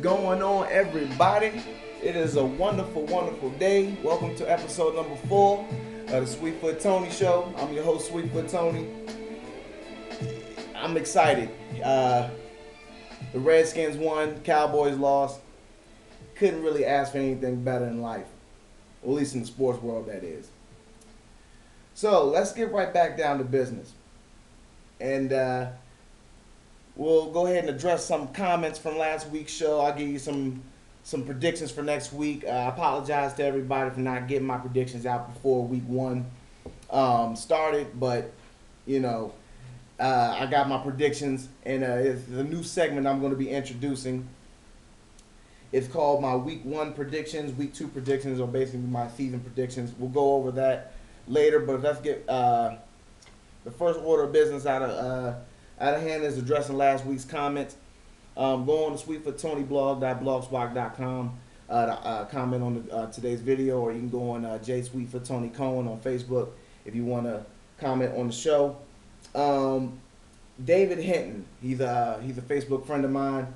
going on, everybody? It is a wonderful, wonderful day. Welcome to episode number 4 of the Sweetfoot Tony Show. I'm your host, Sweetfoot Tony. I'm excited. The Redskins won, Cowboys lost. Couldn't really ask for anything better in life, at least in the sports world, that is. So let's get right back down to business, and we'll go ahead and address some comments from last week's show. I'll give you some predictions for next week. I apologize to everybody for not getting my predictions out before week 1 started, but I got my predictions, and it's the new segment I'm going to be introducing. It's called my week 1 predictions. Week 2 predictions are basically my season predictions. We'll go over that later, but let's get the first order of business out of hand is addressing last week's comments. Go on to sweetfootTonyblog.blogspot.com to comment on today's video, or you can go on J Sweetfoot Tony Cohen on Facebook if you want to comment on the show. David Hinton, he's a Facebook friend of mine.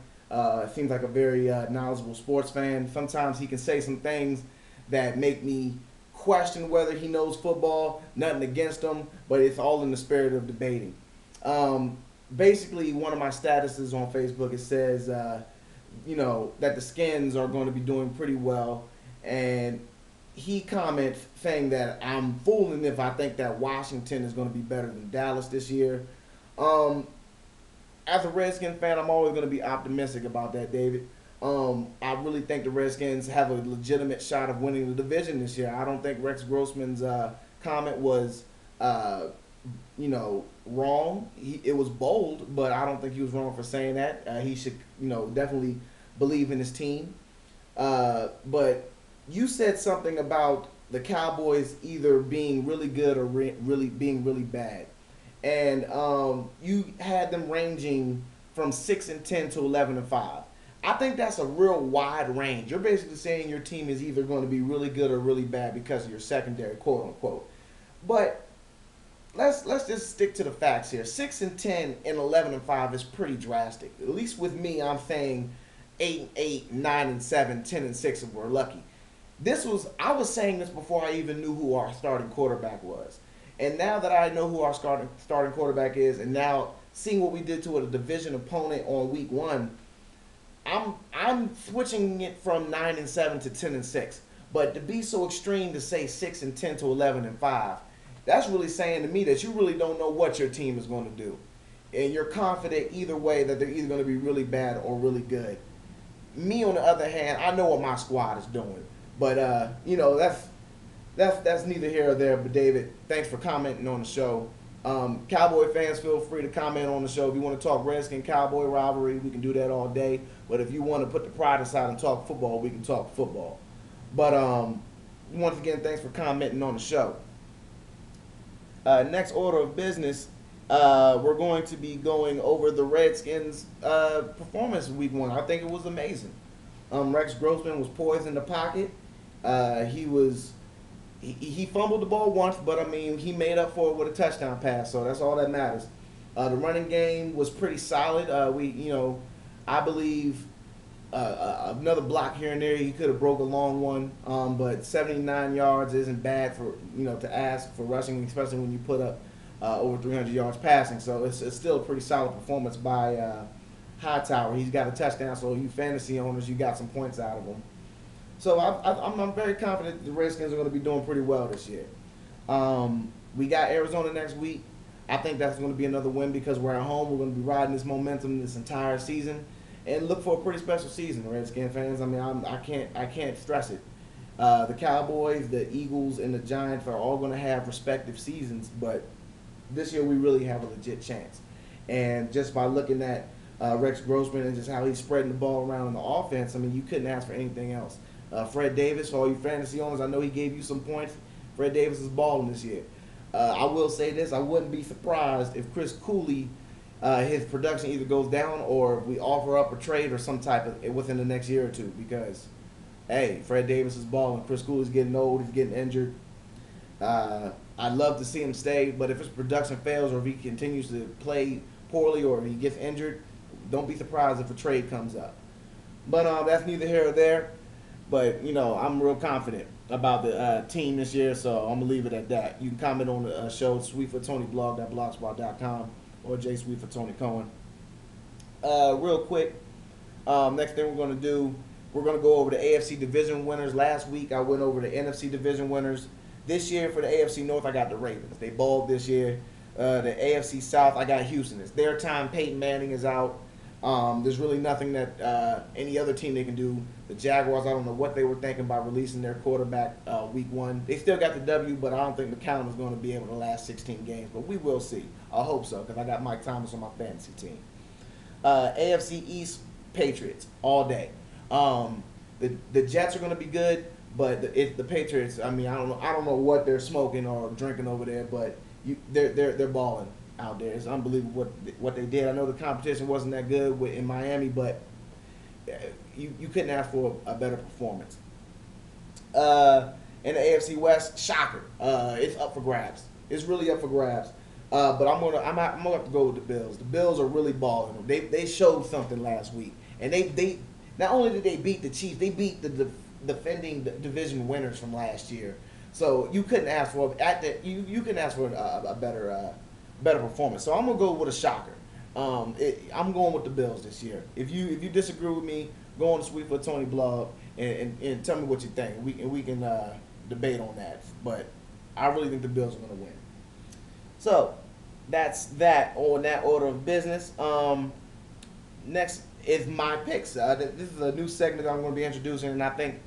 Seems like a very knowledgeable sports fan. Sometimes he can say some things that make me question whether he knows football. Nothing against him, but it's all in the spirit of debating. Basically, one of my statuses on Facebook, it says, that the Skins are going to be doing pretty well, and he comments saying that I'm fooling if I think that Washington is going to be better than Dallas this year. As a Redskins fan, I'm always going to be optimistic about that, David. I really think the Redskins have a legitimate shot of winning the division this year. I don't think Rex Grossman's comment was, wrong. It was bold, but I don't think he was wrong for saying that. He should, definitely believe in his team. But you said something about the Cowboys either being really good or really being really bad. And you had them ranging from 6-10 to 11-5. I think that's a real wide range. You're basically saying your team is either going to be really good or really bad because of your secondary, quote unquote. But let's just stick to the facts here. 6-10 and 11-5 is pretty drastic. At least with me, I'm saying 8-8, 9-7, 10-6 if we're lucky. I was saying this before I even knew who our starting quarterback was. And now that I know who our starting quarterback is, and now seeing what we did to a division opponent on week 1, I'm switching it from 9-7 to 10-6. But to be so extreme to say 6-10 to 11-5, that's really saying to me that you really don't know what your team is going to do, and you're confident either way that they're either going to be really bad or really good. Me, on the other hand, I know what my squad is doing, but that's neither here or there. But David, thanks for commenting on the show. Cowboy fans, feel free to comment on the show. If you want to talk Redskin Cowboy rivalry, we can do that all day. But if you want to put the pride aside and talk football, we can talk football. But once again, thanks for commenting on the show. Next order of business, we're going to be going over the Redskins' performance week 1. I think it was amazing. Rex Grossman was poised in the pocket. He fumbled the ball once, but he made up for it with a touchdown pass, so that's all that matters. The running game was pretty solid. I believe another block here and there, he could have broke a long one, but 79 yards isn't bad for to ask for rushing, especially when you put up over 300 yards passing. So it's still a pretty solid performance by Hightower. He's got a touchdown, so you fantasy owners, you got some points out of him. So I'm very confident the Redskins are going to be doing pretty well this year. We got Arizona next week. I think that's going to be another win because we're at home. We're going to be riding this momentum this entire season, and look for a pretty special season, Redskin fans. I can't stress it. The Cowboys, the Eagles, and the Giants are all going to have respective seasons, but this year we really have a legit chance. And just by looking at Rex Grossman and just how he's spreading the ball around in the offense, you couldn't ask for anything else. Fred Davis, for all you fantasy owners, I know he gave you some points. Fred Davis is balling this year. I will say this, I wouldn't be surprised if Chris Cooley, his production either goes down or we offer up a trade or some type of within the next year or two, because, hey, Fred Davis is balling. Chris Cooley's getting old. He's getting injured. I'd love to see him stay, but if his production fails or if he continues to play poorly or if he gets injured, don't be surprised if a trade comes up. But that's neither here or there. But I'm real confident about the team this year, so I'm gonna leave it at that. You can comment on the show, sweetfootTonyblog.blogspot.com or J Sweet for Tony Cohen. Real quick, next thing we're gonna do, we're gonna go over the AFC division winners. Last week I went over the NFC division winners. This year for the AFC North, I got the Ravens. They balled this year. The AFC South, I got Houston. It's their time. Peyton Manning is out. There's really nothing that any other team they can do. The Jaguars, I don't know what they were thinking by releasing their quarterback week 1. They still got the W, but I don't think McCallum is going to be able to last 16 games. But we will see. I hope so, because I got Mike Thomas on my fantasy team. AFC East, Patriots all day. The Jets are going to be good, but the Patriots, I mean, I don't know what they're smoking or drinking over there, but they're balling out there. It's unbelievable what they did. I know the competition wasn't that good in Miami, but you couldn't ask for a better performance. In the AFC West, shocker. It's up for grabs. It's really up for grabs. But I'm gonna have to go with the Bills. The Bills are really balling. They showed something last week, and they not only did they beat the Chiefs, they beat the defending division winners from last year. So you couldn't ask for you couldn't ask for a better performance. So I'm gonna go with a shocker. I'm going with the Bills this year. If you disagree with me, go on the Sweetfoot Tony blog and tell me what you think. We can debate on that. But I really think the Bills are gonna win. So that's that on that order of business. Next is my picks. This is a new segment that I'm going to be introducing, and I think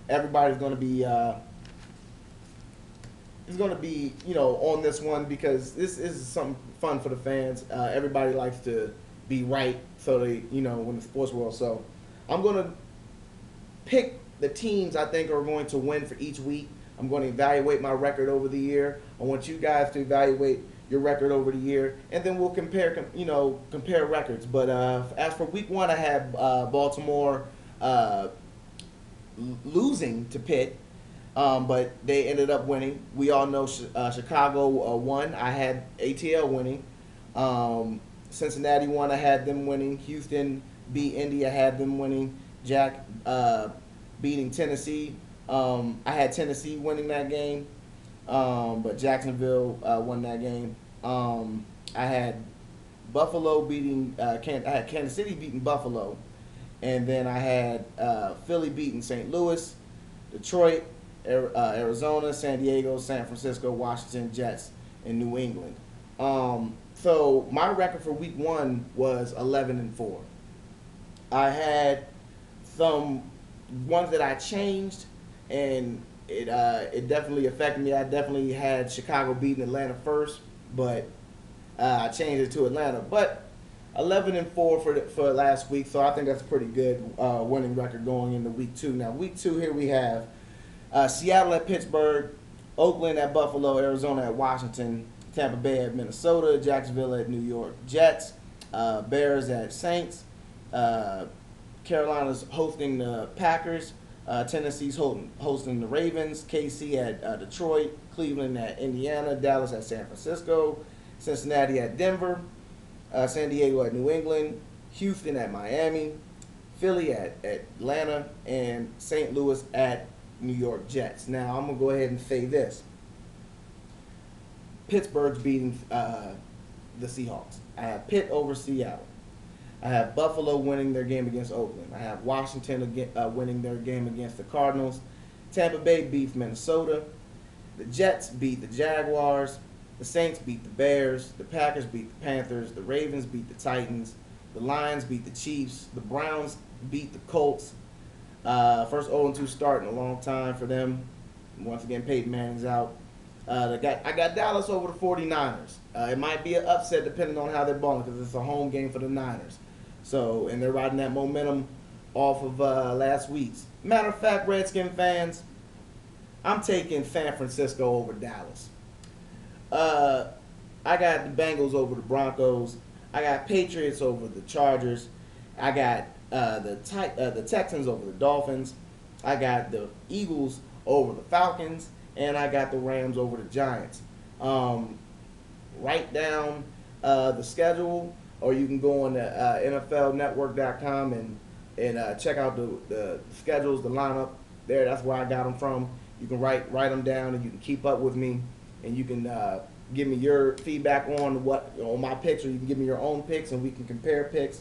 everybody's going to be on this one because this is something fun for the fans. Everybody likes to be right, so they in the sports world. So I'm going to pick the teams I think are going to win for each week. I'm going to evaluate my record over the year. I want you guys to evaluate your record over the year, and then we'll compare records. But as for week 1, I had Baltimore losing to Pitt, but they ended up winning. We all know Chicago won. I had ATL winning. Cincinnati won. I had them winning. Houston beat Indy. I had them winning. Jack beating Tennessee. I had Tennessee winning that game, but Jacksonville won that game. I had Buffalo beating I had Kansas City beating Buffalo, and then I had Philly beating St. Louis, Detroit, Arizona, San Diego, San Francisco, Washington, Jets, and New England. So my record for week 1 was 11-4. I had some ones that I changed, and it definitely affected me. I definitely had Chicago beating Atlanta first, but I changed it to Atlanta. But 11-4 for last week, so I think that's a pretty good winning record going into week 2. Now, week 2 here we have Seattle at Pittsburgh, Oakland at Buffalo, Arizona at Washington, Tampa Bay at Minnesota, Jacksonville at New York Jets, Bears at Saints, Carolina's hosting the Packers, Tennessee's hosting the Ravens, KC at Detroit, Cleveland at Indiana, Dallas at San Francisco, Cincinnati at Denver, San Diego at New England, Houston at Miami, Philly at Atlanta, and St. Louis at New York Jets. Now, I'm going to go ahead and say this. Pittsburgh's beating the Seahawks. I have Pitt over Seattle. I have Buffalo winning their game against Oakland. I have Washington winning their game against the Cardinals. Tampa Bay beats Minnesota. The Jets beat the Jaguars. The Saints beat the Bears. The Packers beat the Panthers. The Ravens beat the Titans. The Lions beat the Chiefs. The Browns beat the Colts. First 0-2 start in a long time for them. Once again, Peyton Manning's out. I got Dallas over the 49ers. It might be an upset depending on how they're balling because it's a home game for the Niners. So, and they're riding that momentum off of last week's. Matter of fact, Redskin fans, I'm taking San Francisco over Dallas. I got the Bengals over the Broncos. I got Patriots over the Chargers. I got the Texans over the Dolphins. I got the Eagles over the Falcons. And I got the Rams over the Giants. Write down the schedule, or you can go on to NFLnetwork.com and check out the schedules, the lineup there. That's where I got them from. You can write them down, and you can keep up with me, and you can give me your feedback on my picks, or you can give me your own picks, and we can compare picks.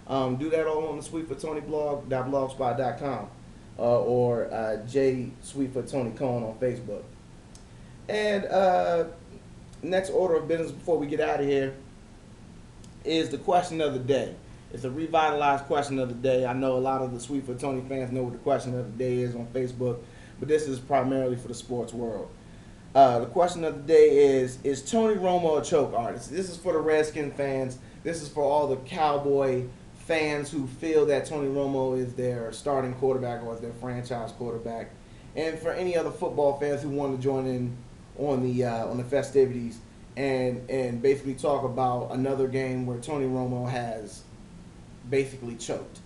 Do that all on the Sweetfoot Tony blog.blogspot.com or J Sweetfoot Tony Cohen on Facebook. And next order of business before we get out of here is the question of the day. It's a revitalized question of the day. I know a lot of the Sweetfoot Tony fans know what the question of the day is on Facebook, but this is primarily for the sports world. The question of the day is Tony Romo a choke artist? This is for the Redskin fans. This is for all the Cowboy fans who feel that Tony Romo is their starting quarterback or is their franchise quarterback, and for any other football fans who want to join in on the festivities and basically talk about another game where Tony Romo has basically choked.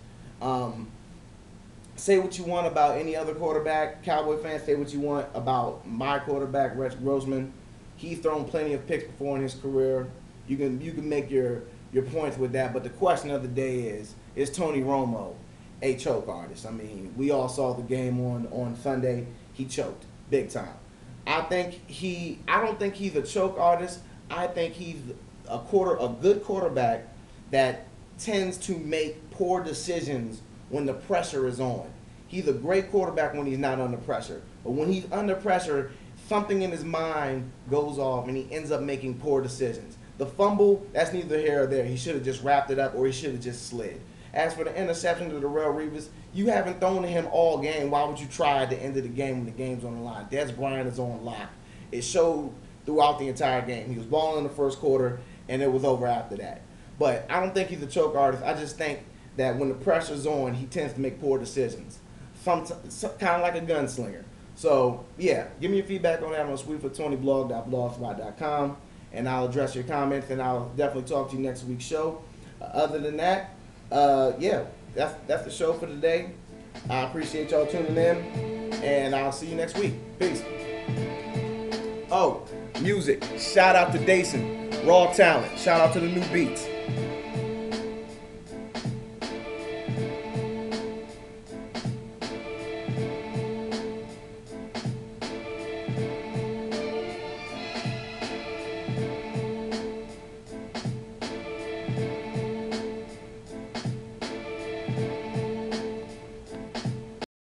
Say what you want about any other quarterback. Cowboy fans, say what you want about my quarterback, Rex Grossman. He's thrown plenty of picks before in his career. You can make your points with that, but the question of the day is Tony Romo a choke artist? I mean, we all saw the game on Sunday. He choked big time. I don't think he's a choke artist. I think he's a good quarterback that tends to make poor decisions when the pressure is on. He's a great quarterback when he's not under pressure. But when he's under pressure, something in his mind goes off and he ends up making poor decisions. The fumble, that's neither here or there. He should have just wrapped it up or he should have just slid. As for the interception to Darrelle Revis, you haven't thrown to him all game. Why would you try at the end of the game when the game's on the line? Des Bryant is on lock. It showed throughout the entire game. He was balling in the first quarter, and it was over after that. But I don't think he's a choke artist. I just think that when the pressure's on, he tends to make poor decisions. Kind of like a gunslinger. So, yeah, give me your feedback on that on sweetfootTonyblog.blogspot.com, and I'll address your comments, and I'll definitely talk to you next week's show. Other than that, yeah, that's the show for today. I appreciate y'all tuning in, and I'll see you next week. Peace. Oh, music. Shout out to Dason, Raw Talent. Shout out to the new beats.